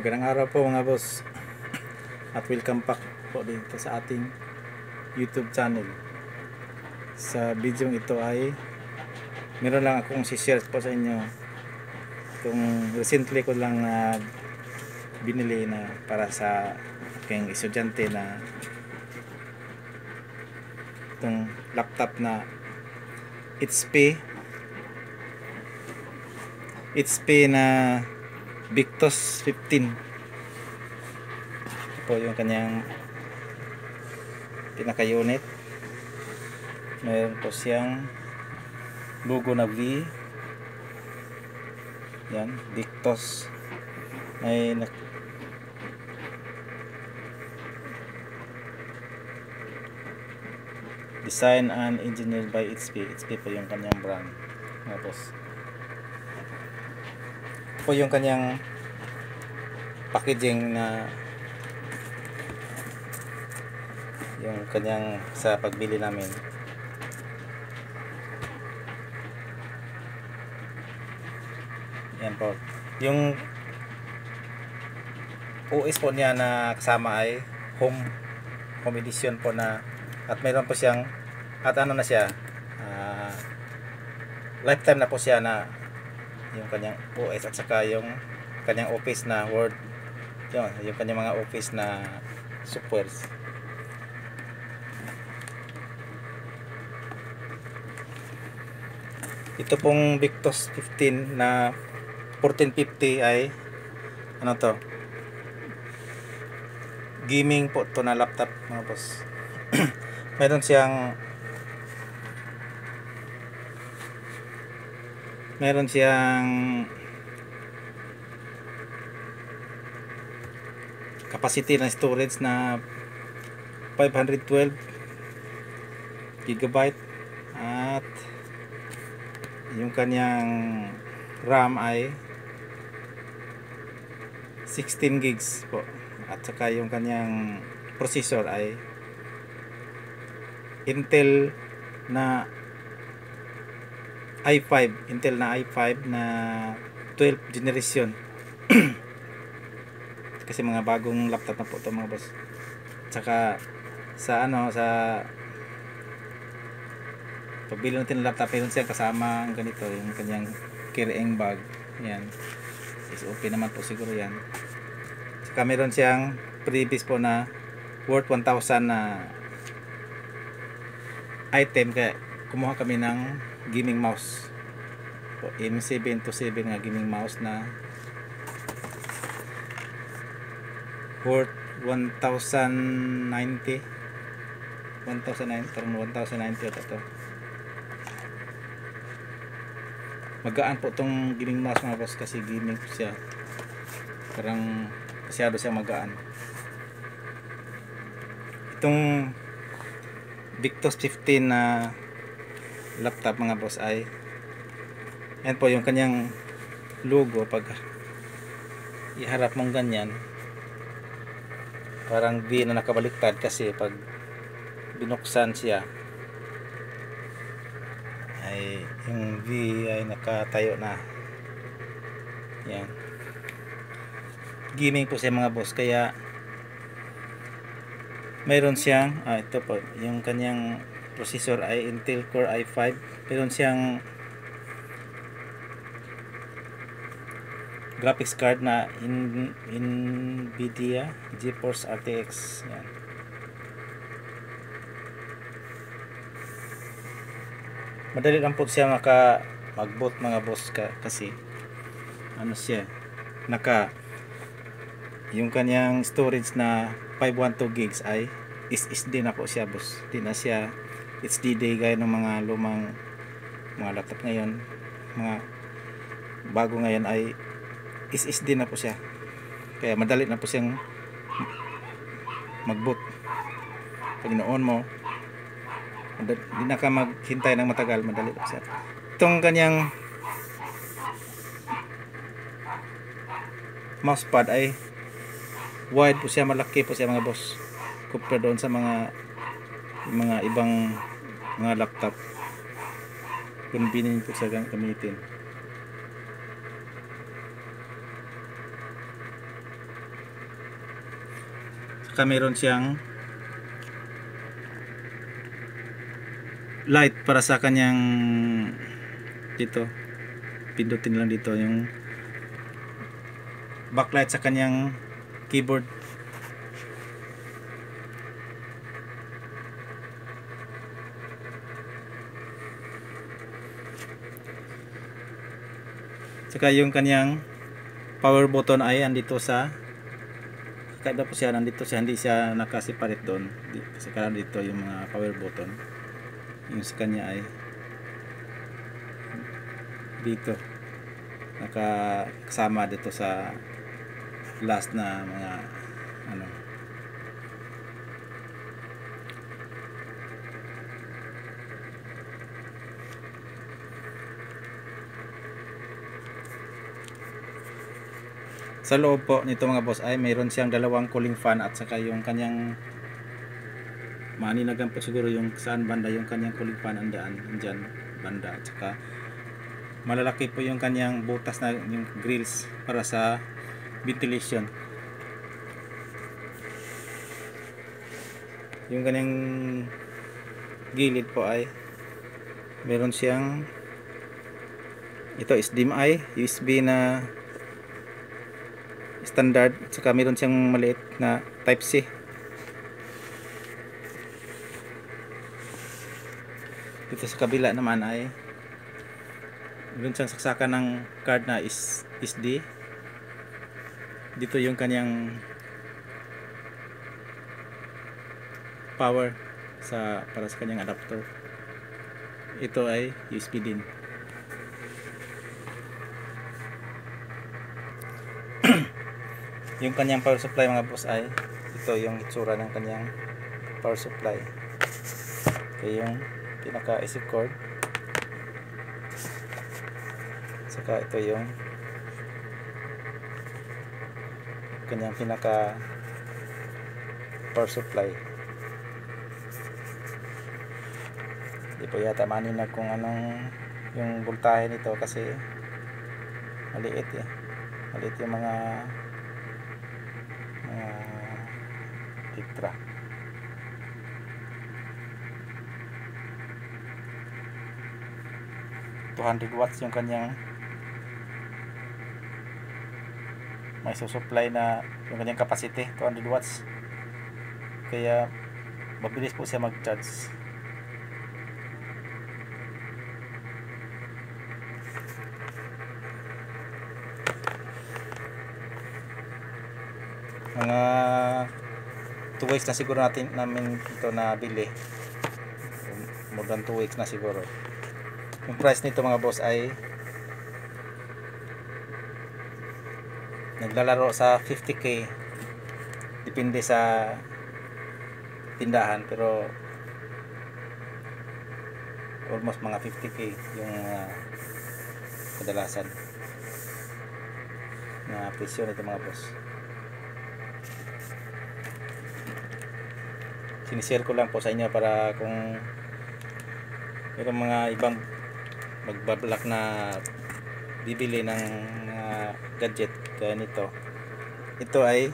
Magandang araw po mga boss at welcome back po dito sa ating YouTube channel. Sa video ito ay meron lang akong share po sa inyo itong recently ko lang binili na para sa aking estudyante na itong laptop na HP na Victus 15 po yung kanyang pinaka unit. Meron po siyang logo na V, yan, Victus. May design and engineered by HP po yung kanyang brand mga boss. Po yung kanyang packaging na yung kanyang sa pagbili namin. Yan po. Yung OS po niya na kasama ay home edition po na, at mayroon po siyang at ano na siya, lifetime na po siya na yung kanyang OS at saka yung kanyang office na Word, yung kanyang mga office na softwares. Ito pong Victus 15 na 1450 ay ano to, gaming po to na laptop mga boss. Meron siyang capacity na storage na 512 gigabyte at yung kanyang RAM ay 16 gigs po, at saka yung kanyang processor ay Intel na i5 na 12 generation. Kasi mga bagong laptop na po ito mga boss. Tsaka sa pagbili natin ng laptop, meron siyang kasama ang ganito, yung kanyang carrying bag. Yan, SOP naman po siguro yan. Tsaka meron siyang previous po na worth 1,000 na item, kaya kumuha kami ng gaming mouse po, M727 nga gaming mouse na worth 1,090 ito. Magaan po itong gaming mouse mga boss, kasi gaming po siya, parang masyado siya magaan. Itong Victus 15 na laptop mga boss ay yan po yung kanyang logo. Pag iharap mong ganyan, parang V na nakabaliktad, kasi pag binuksan siya ay yung V ay nakatayo na. Yan, gaming po siya mga boss, kaya mayroon siyang ito po, yung kanyang processor ay Intel Core i5. Mayroon siyang graphics card na Nvidia GeForce RTX. Yan, madali lang po siya mag-boot mga boss, kasi ano siya, yung kanyang storage na 512 gigs ay SSD na po siya boss. Di na siya HDD gaya ng mga lumang mga laptop ngayon. Mga bago ngayon ay SSD na po siya, kaya madali na po siyang mag-boot. Pag inoon mo, hindi na ka maghintay ng matagal, madali na po siya. Itong kanyang mousepad ay wide po siya, malaki po siya mga boss, compare doon sa mga ibang mga laptop. Convenient po siya gamitin. Saka meron siyang light para sa kanyang dito. Pindutin lang dito yung backlight sa kanyang keyboard. Saka yung kanyang power button ay andito sa kakaiba po siya, nandito siya, hindi siya nakaseparate doon. Saka dito yung mga power button. Yung sa kanya ay dito nakasama dito sa last na mga ano. Sa loob po nito mga boss ay mayroon siyang dalawang cooling fan at saka yung kanyang maninagan po siguro yung saan banda yung kanyang cooling fan andyan banda, at saka malalaki po yung kanyang butas na yung grills para sa ventilation. Yung kanyang gilid po ay meron siyang ito is HDMI, USB na standard, saka meron siyang maliit na type C. Dito sa kabila naman ay meron siyang saksakan ng card na SD. Dito yung kanyang power para sa kanyang adapter. Ito ay USB din. Yung kanyang power supply mga boss ay ito yung itsura ng kanyang power supply. Ito yung pinaka AC cord, saka ito yung kanyang pinaka power supply. Hindi po yata maninag kung anong yung voltahe nito kasi maliit maliit yung mga titra. watts yung kanyang may susupply na yung kanyang capacity 200 watts, kaya mabilis po siya mag-charge. Mga 2 weeks na siguro namin ito nabili, more than 2 weeks na siguro. Yung price nito mga boss ay naglalaro sa 50k, depende sa tindahan, pero almost mga 50k yung kadalasan na presyo nito mga boss. Sinishare ko lang po sa inyo para kung mayroong mga ibang magbablak na bibili ng gadget kaya nito. Ito ay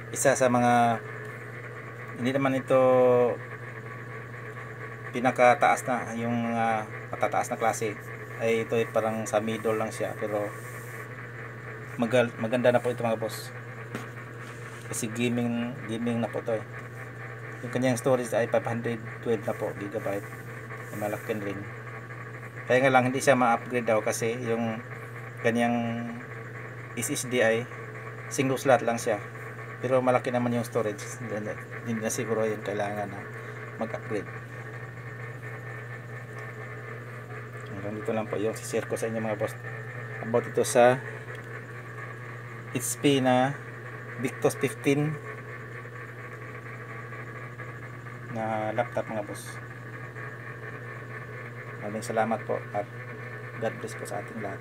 isa sa mga, hindi naman ito pinakataas na yung matataas na klase, ay ito ay parang sa middle lang siya, pero maganda na po ito mga boss kasi gaming na po ito Yung kanyang storage ay 512 na po gigabyte, malaki rin. Kaya nga lang hindi siya ma-upgrade daw kasi yung kanyang SSD ay single slot lang siya, pero malaki naman yung storage. Hindi na siguro yung kailangan na mag-upgrade. Hanggang dito lang po yung share ko sa inyo mga boss about ito sa HP na Victus 15 na laptop mga boss. Maraming salamat po at God bless po sa ating lahat.